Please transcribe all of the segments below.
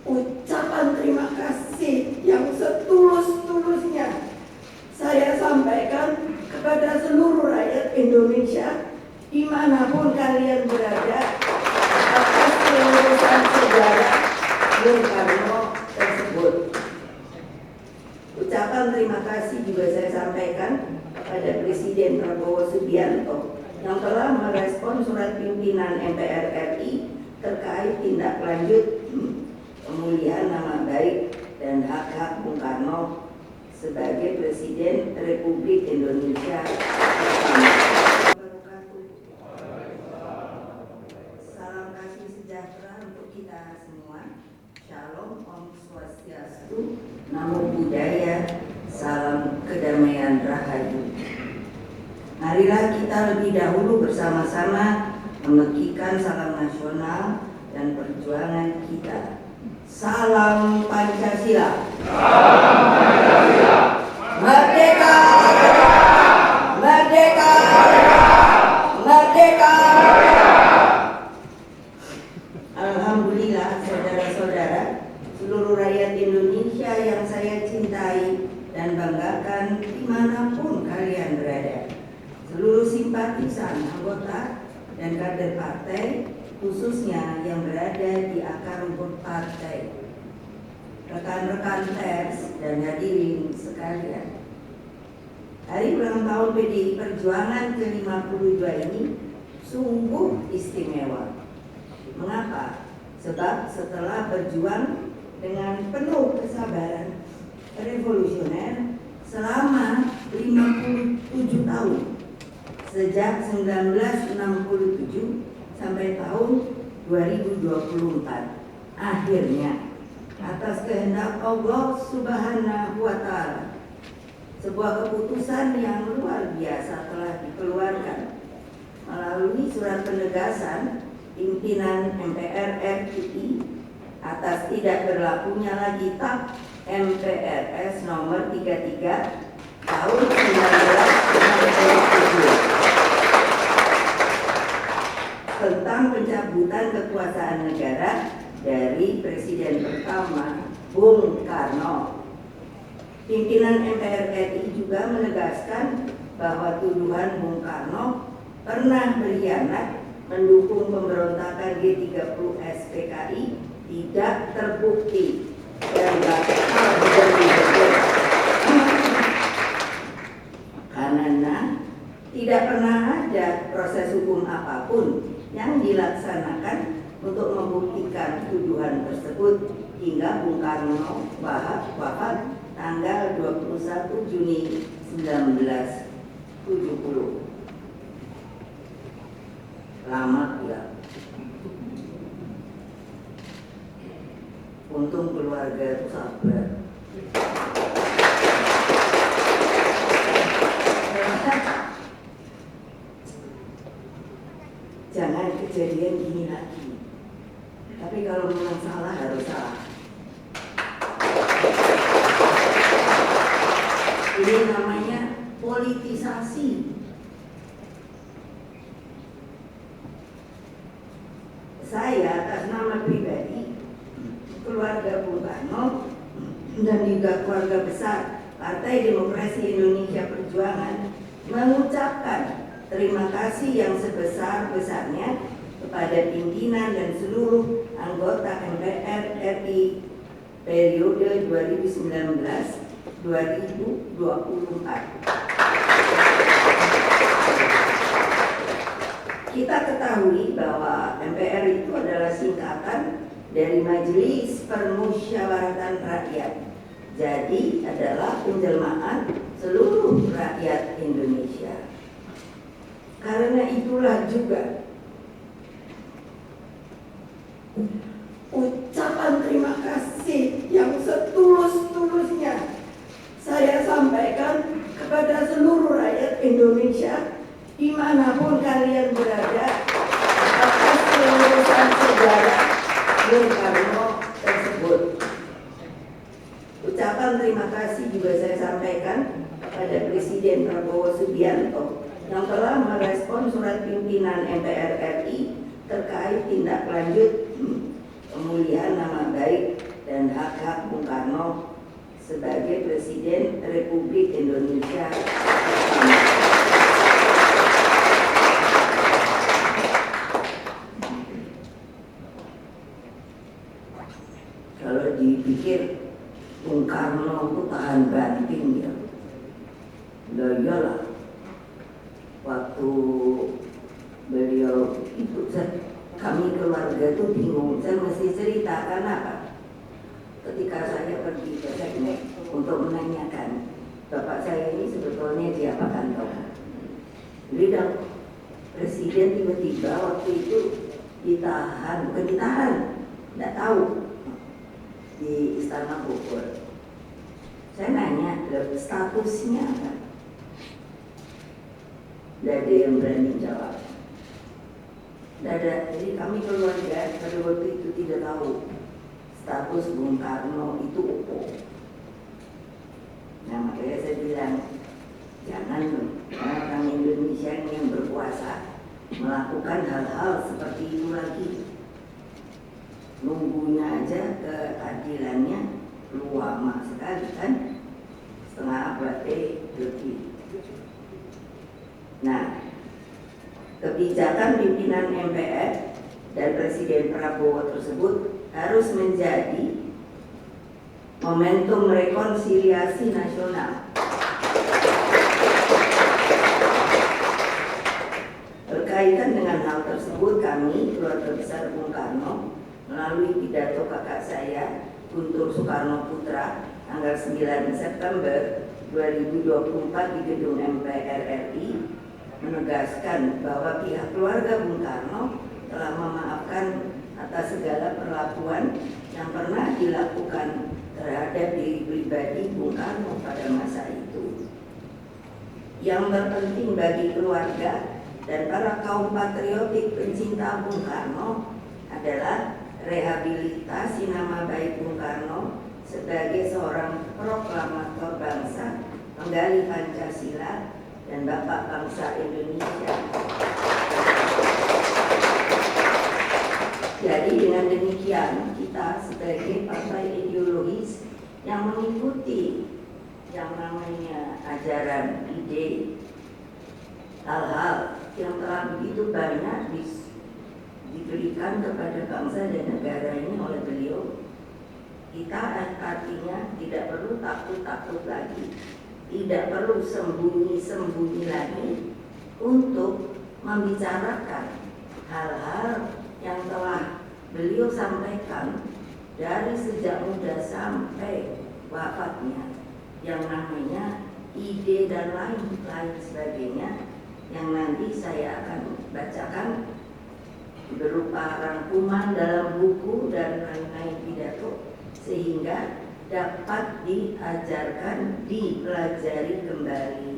Ucapan terima kasih yang setulus-tulusnya saya sampaikan kepada seluruh rakyat Indonesia dimanapun kalian berada atas kelulusan sejarah Bung Karno tersebut. Ucapan terima kasih juga saya sampaikan kepada Presiden Prabowo Subianto yang telah merespon surat pimpinan MPR RI terkait tindak lanjut pemulihan nama baik dan hak-hak Bung Karno sebagai Presiden Republik Indonesia. Salam kasih sejahtera untuk kita semua. Shalom, Om Swastiastu, Namo Buddhaya, salam kedamaian rahayu. Marilah kita lebih dahulu bersama-sama memekikan salam nasional dan perjuangan kita. Salam Pancasila. Salam Pancasila. Merdeka! Merdeka! Merdeka! Alhamdulillah, saudara-saudara, seluruh rakyat Indonesia yang saya cintai dan banggakan dimanapun kalian berada. Seluruh simpatisan, anggota, dan kader partai, khususnya yang berada di akar rumput partai, rekan-rekan pers dan hadirin sekalian. Hari ulang tahun PDI Perjuangan ke-52 ini sungguh istimewa. Mengapa? Sebab setelah berjuang dengan penuh kesabaran revolusioner selama 57 tahun, sejak 1967 sampai tahun 2024, akhirnya atas kehendak Allah Subhanahu wa Ta'ala, sebuah keputusan yang luar biasa telah dikeluarkan melalui surat penegasan pimpinan MPR RI atas tidak berlakunya lagi TAP MPRS nomor 33 tahun 1967 tentang pencabutan kekuasaan negara dari Presiden pertama Bung Karno. Pimpinan MPR RI juga menegaskan bahwa tuduhan Bung Karno pernah berkhianat mendukung pemberontakan G30 SPKI tidak terbukti dan bakal betul-betul karena tidak pernah ada proses hukum apapun yang dilaksanakan untuk membuktikan tuduhan tersebut hingga Bung Karno wafat tanggal 21 Juni 1970. Lama ya. Untung keluarga itu sabar. Jangan kejadian gini lagi. Tapi kalau memang salah harus salah. Ini namanya politisasi. Saya atas nama pribadi, keluarga Bung Karno, dan juga keluarga besar Partai Demokrasi Indonesia Perjuangan mengucapkan terima kasih yang sebesar-besarnya kepada pimpinan dan seluruh anggota MPR RI periode 2019-2024. Kita ketahui bahwa MPR itu adalah singkatan dari Majelis Permusyawaratan Rakyat. Jadi adalah penjelmaan seluruh rakyat Indonesia. Karena itulah juga ucapan terima kasih yang setulus-tulusnya saya sampaikan kepada seluruh rakyat Indonesia dimanapun kalian berada atas kelulusan sejarah Bung Karno tersebut. Ucapan terima kasih juga saya sampaikan kepada Presiden Prabowo Subianto yang telah merespon surat pimpinan MPR RI terkait tindak lanjut pemulihan nama Soekarno sebagai Presiden Republik Indonesia. Kalau dipikir Bung Karno itu tahan banting ya, iyalah waktu beliau itu kami keluarga itu bingung, saya mesti cerita karena apa? Ketika saya pergi ke Seknek untuk menanyakan bapak saya ini sebetulnya diapakan dong? Beliau presiden tiba-tiba waktu itu ditahan, bukan ditahan, tidak tahu di Istana Bogor. Saya nanya statusnya apa? Tidak ada yang berani jawab. Tidak ada. Jadi kami keluarga pada waktu itu tidak tahu status Bung Karno itu apa. Nah makanya saya bilang jangan orang Indonesia yang berkuasa melakukan hal-hal seperti itu lagi. Nunggunya aja keadilannya lama sekali kan, setengah abad lebih. Nah, kebijakan pimpinan MPR dan Presiden Prabowo tersebut harus menjadi momentum rekonsiliasi nasional. Berkaitan dengan hal tersebut, kami, keluarga besar Bung Karno, melalui pidato kakak saya, Guntur Soekarno Putra, tanggal 9 September 2024 di gedung MPR RI, menegaskan bahwa pihak keluarga Bung Karno telah memaafkan atas segala perlakuan yang pernah dilakukan terhadap diri pribadi Bung Karno pada masa itu. Yang terpenting bagi keluarga dan para kaum patriotik pencinta Bung Karno adalah rehabilitasi nama baik Bung Karno sebagai seorang proklamator bangsa, penggali Pancasila, dan Bapak bangsa Indonesia. Jadi dengan demikian kita sebagai partai ideologis yang mengikuti yang namanya ajaran, ide, hal-hal yang telah begitu banyak diberikan kepada bangsa dan negara ini oleh beliau, kita artinya tidak perlu takut-takut lagi, tidak perlu sembunyi-sembunyi lagi untuk membicarakan hal-hal yang telah beliau sampaikan dari sejak muda sampai wafatnya, yang namanya ide dan lain sebagainya, yang nanti saya akan bacakan berupa rangkuman dalam buku dan lain-lain pidato, sehingga dapat diajarkan, dipelajari kembali.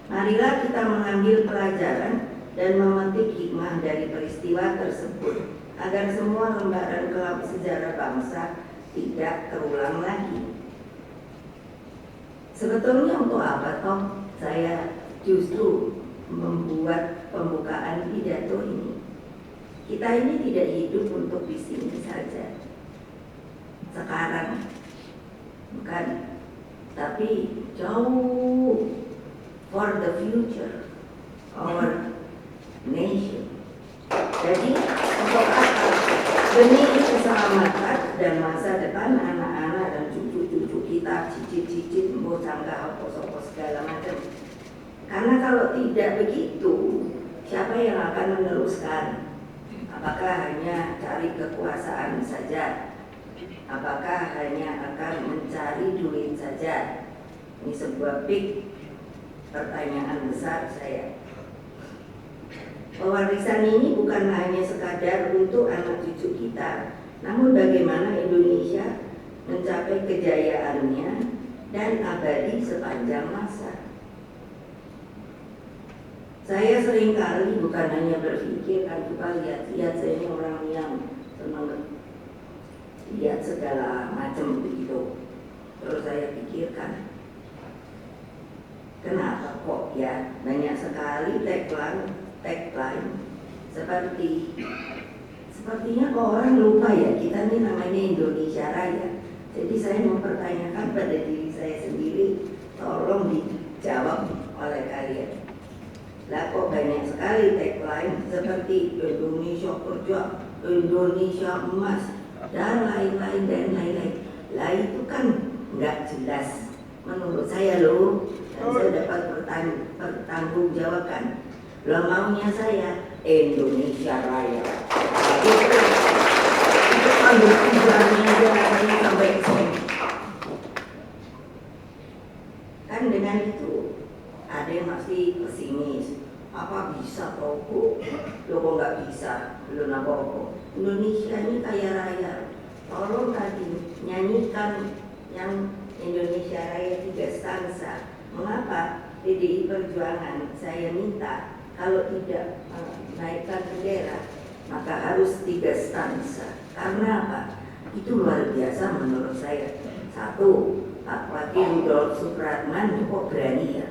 Marilah kita mengambil pelajaran dan memetik hikmah dari peristiwa tersebut, agar semua lembaran kelam sejarah bangsa tidak terulang lagi. Sebetulnya untuk apa toh saya justru membuat pembukaan pidato ini? Kita ini tidak hidup untuk di sini saja sekarang, bukan, tapi jauh for the future our nation. Jadi untuk apa? Demi keselamatan dan masa depan anak-anak dan cucu-cucu kita, cicit-cicit, bocangga, apa-apa segala macam. Karena kalau tidak begitu, siapa yang akan meneruskan? Apakah hanya cari kekuasaan saja? Apakah hanya akan mencari duit saja? Ini sebuah big pertanyaan besar saya. Pewarisan ini bukan hanya sekadar untuk anak cucu kita, namun bagaimana Indonesia mencapai kejayaannya dan abadi sepanjang masa. Saya seringkali bukan hanya berpikir, kan kita lihat saya ini orang yang senang lihat segala macam begitu. Terus saya pikirkan, kenapa kok ya banyak sekali tagline seperti sepertinya kok orang lupa ya, kita ini namanya Indonesia Raya. Jadi saya mempertanyakan pada diri saya sendiri, tolong dijawab oleh kalian. Lah kok banyak sekali tagline seperti Indonesia Kerja, Indonesia Emas, dan lain-lain dan lain-lain. Lah itu kan nggak jelas menurut saya loh, dan saya dapat pertanggungjawabkan. Lah maunya saya Indonesia Raya. Itu ambil tujuannya aja namanya sampai ke sini. Kan dengan itu ada yang masih pesimis. Apa bisa toko? Lo kok nggak bisa? Belum apa-apa. Indonesia ini kaya raya. Tolong tadi nyanyikan yang Indonesia Raya 3 stanza. Mengapa PDI Perjuangan saya minta kalau tidak naikkan bendera maka harus 3 stanza. Karena apa? Itu luar biasa menurut saya. Satu, Pak Wakil Rudolf Supratman kok berani ya.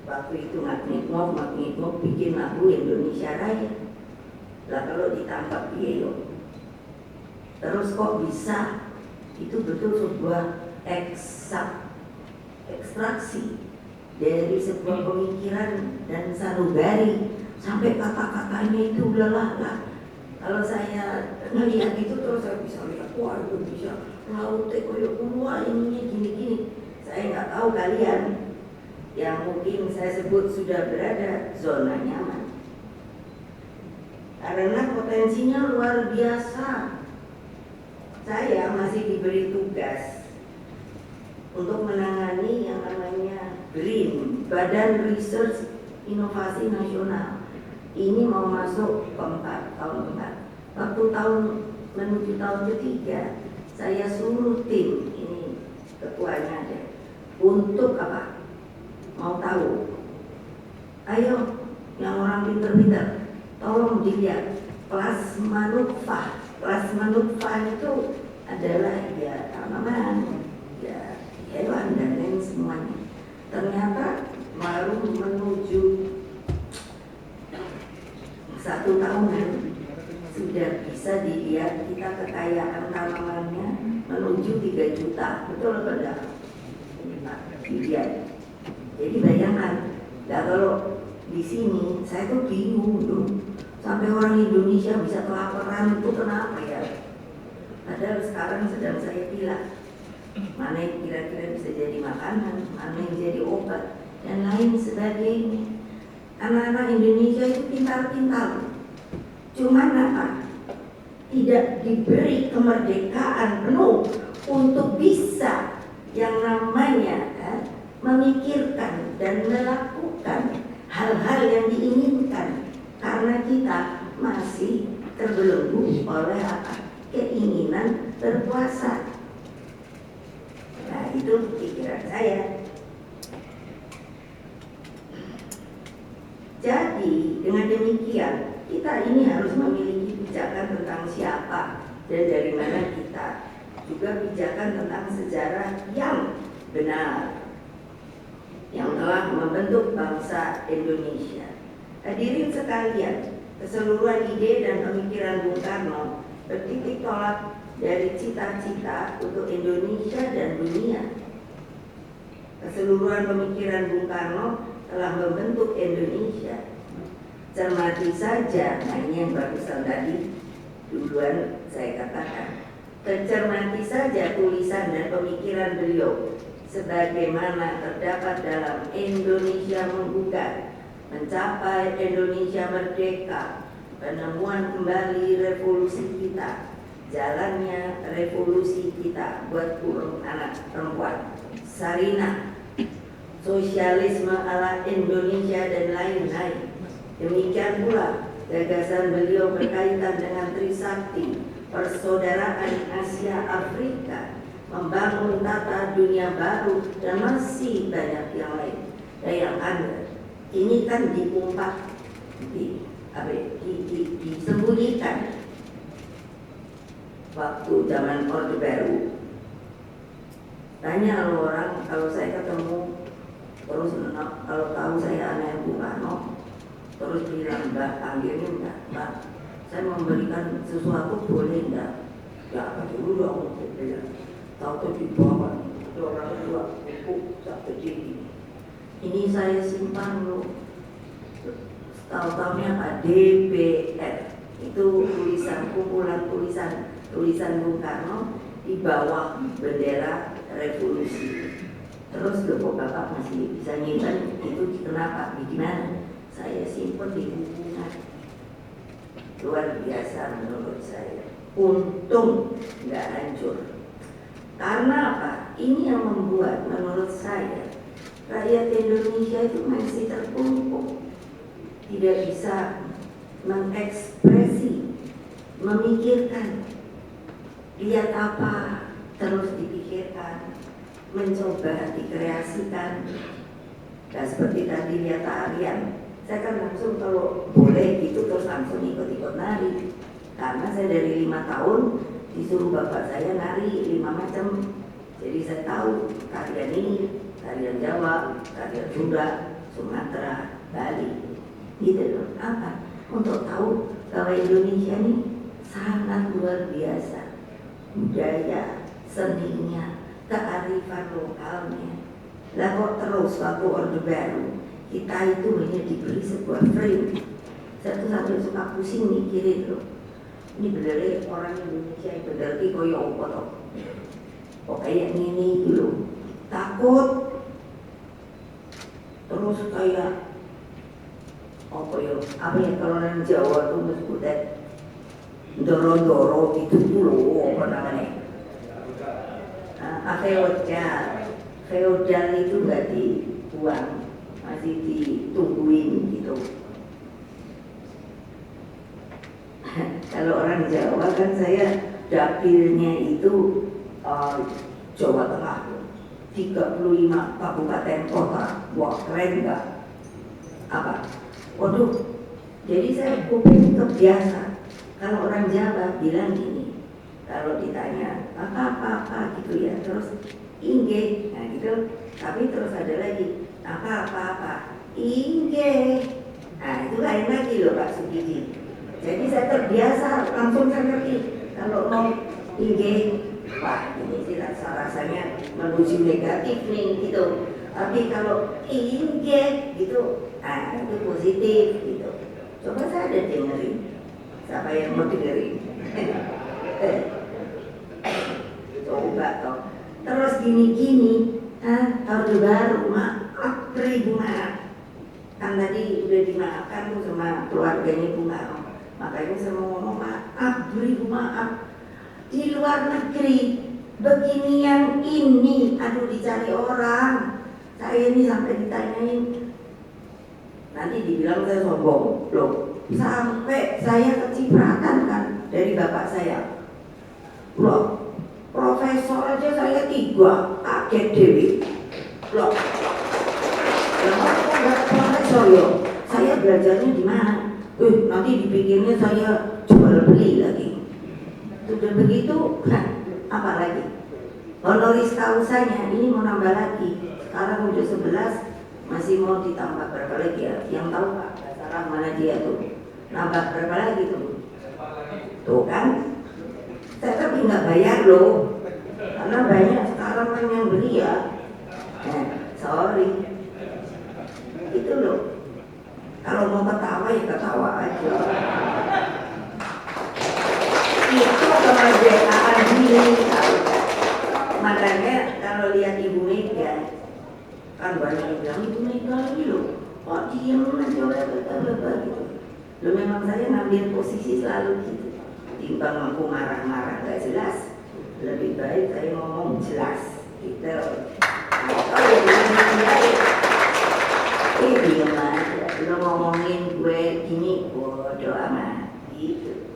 Waktu itu Magnetmo bikin lagu Indonesia Raya. Lah kalau ditangkap dia terus kok bisa? Itu betul sebuah ekstraksi dari sebuah pemikiran dan sanubari sampai kata-katanya itu lelah. Kalau saya melihat itu terus saya bisa lihat, wah itu bisa lautnya koyo wah ininya gini-gini. Saya nggak tahu kalian yang mungkin saya sebut sudah berada zona nyaman karena potensinya luar biasa. Saya masih diberi tugas untuk menangani yang namanya BRIN, Badan Research Inovasi Nasional. Ini mau masuk tahun keempat. Waktu menuju tahun ketiga, saya suruh tim ini ketuanya ada untuk apa? Mau tahu? Ayo, yang orang pinter-pinter, tolong dilihat plasma nutfah itu adalah ya tanaman, ya hewan dan lain semuanya. Ternyata baru menuju 1 tahunan sudah bisa dilihat kita kekayaan tanamannya menuju 3 juta. Betul atau tidak? Dilihat. Jadi bayangkan, nah kalau di sini saya tuh bingung tuh, sampai orang Indonesia bisa kelaparan itu kenapa ya? Padahal sekarang sedang saya pilih mana yang kira-kira bisa jadi makanan, mana yang jadi obat, dan lain sebagainya. Anak-anak Indonesia itu pintar-pintar, cuman apa? Tidak diberi kemerdekaan penuh untuk bisa yang namanya memikirkan dan melakukan hal-hal yang diinginkan, karena kita masih terbelenggu oleh apa? Keinginan berkuasa. Nah itu pikiran saya. Jadi dengan demikian kita ini harus memiliki pijakan tentang siapa dan dari mana kita, juga pijakan tentang sejarah yang benar yang telah membentuk bangsa Indonesia. Hadirin sekalian, keseluruhan ide dan pemikiran Bung Karno bertitik tolak dari cita-cita untuk Indonesia dan dunia. Keseluruhan pemikiran Bung Karno telah membentuk Indonesia. Cermati saja, nah ini yang barusan tadi duluan saya katakan. Cermati saja tulisan dan pemikiran beliau sebagaimana terdapat dalam Indonesia Menggugat, Mencapai Indonesia Merdeka, Penemuan Kembali Revolusi Kita, Jalannya Revolusi Kita buat kurung anak perempuan, Sarinah, Sosialisme ala Indonesia dan lain-lain. Demikian pula gagasan beliau berkaitan dengan Trisakti, persaudaraan Asia Afrika, membangun tata dunia baru, dan masih banyak yang lain. Bayangkan, ini kan diumpat, disembunyikan waktu zaman Orde Baru. Tanya orang, kalau saya ketemu terus kalau tahu saya anak Bung Karno, terus bilang Mbak, panggilnya Mbak, saya memberikan sesuatu boleh enggak? Ya apa dulu dong, saya bilang. Tahu di bawah itu orang tua buku tak kecil ini. Ini saya simpan loh. Tahu-tahunya apa? DPR itu tulisan kumpulan tulisan Bung Karno di bawah bendera revolusi. Terus kok Bapak masih bisa nyimpan itu kenapa? Gimana? Saya simpan di hubungan. Luar biasa menurut saya. Untung nggak hancur. Karena apa? Ini yang membuat menurut saya rakyat Indonesia itu masih terpuruk, tidak bisa mengekspresi, memikirkan, lihat apa terus dipikirkan, mencoba dikreasikan. Nah, seperti tadi lihat tarian, saya kan langsung kalau boleh gitu terus langsung ikut-ikut nari. Karena saya dari 5 tahun disuruh bapak saya nari 5 macam. Jadi saya tahu tarian ini, tarian Jawa, tarian Sunda, Sumatera, Bali. Gitu loh. Apa? Untuk tahu bahwa Indonesia ini sangat luar biasa. Budaya, seninya, kearifan lokalnya. Lah kok terus waktu Orde Baru kita itu hanya diberi sebuah frame. Saya tuh sampai suka pusing mikirin loh. Ini bener orang Indonesia yang bener ki koyo apa toh? Kok kayak gini dulu. Takut. Terus kayak apa ya kalau orang Jawa tuh disebutnya doro-doro gitu dulu apa namanya? Feodal itu nggak dibuang, masih ditungguin gitu. Kalau orang Jawa kan saya dapilnya itu Jawa Tengah 35 kabupaten kota. Wah keren nggak? Apa? Waduh, jadi saya kuping terbiasa. Kalau orang Jawa bilang gini, kalau ditanya apa gitu ya, terus ingge, nah gitu. Tapi terus ada lagi apa ingge. Nah itu lain lagi loh Pak Sugidi. Jadi saya terbiasa langsung saya ngerti kalau mau ingge, wah ini sih rasanya menuju negatif nih gitu. Tapi kalau ingge gitu, nah itu positif gitu. Coba saya ada dengerin, siapa yang mau dengerin? Coba toh. Terus gini-gini, Orde Baru maaf bunga. Kan tadi udah dimaafkan tuh sama keluarganya bunga. Makanya saya mau ngomong maaf, beri maaf. Di luar negeri beginian ini, aduh dicari orang. Saya ini sampai ditanyain, nanti dibilang saya sombong, loh. Sampai saya kecipratan kan dari bapak saya. Loh, profesor aja saya 3, kaget dewi. Loh, kenapa nggak profesor yo? Saya belajarnya di mana? Nanti dipikirnya saya jual beli lagi. Sudah begitu, apa lagi? Honoris causanya ini mau nambah lagi. Sekarang udah 11, masih mau ditambah berapa lagi ya? Yang tahu Pak, Basarah mana dia tuh? Nambah berapa lagi tuh? Tuh kan? Saya tapi nggak bayar loh, karena banyak sekarang kan yang beli ya. Sorry, itu loh. Kalau mau ketawa ya ketawa aja. Itu kemerdekaan diri. Makanya kalau lihat Ibu Mega, kan banyak yang bilang Ibu Mega ini loh, kok diem aja gitu. Loh memang saya ngambil posisi selalu gitu. Timbang aku marah-marah gak jelas, lebih baik saya ngomong jelas gitu. Oh ya lebih baik. Diam aja, lo ngomongin gue gini, bodoh amat gitu.